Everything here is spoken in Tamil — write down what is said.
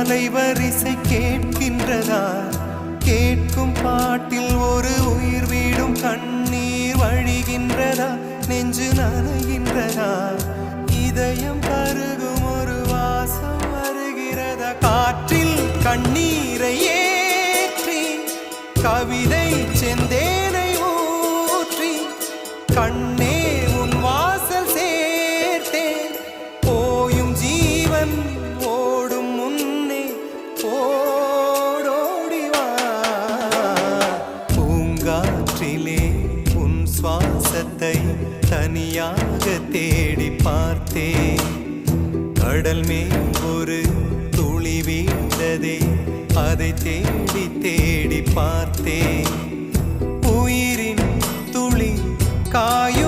அலைவரிசை கேட்கின்றதா? கேட்கும் பாட்டில் ஒரு உயிர் வீடும் கண்ணீர் வழிகின்றதா? நெஞ்சு நனைகின்றதா? இதயம் கருகும் ஒரு வாசம் வருகிறதா? காற்றில் கண்ணீரை ஏற்றி கவிதை செந்தேனை ஊற்றி கண்ணே உன் வாசல் சேர்த்தேன். போயும் ஜீவன் ஓடும் முன்னே ஓடோடிவா. பூங்காற்றிலே உன் சுவாசத்தை தனியாக தேடி பார்த்தேன். கடல் மேல் ஒரு துளி வீழ்ந்ததே, அதை தேடி தேடி பார்த்தேன். உயிரின் துளி காய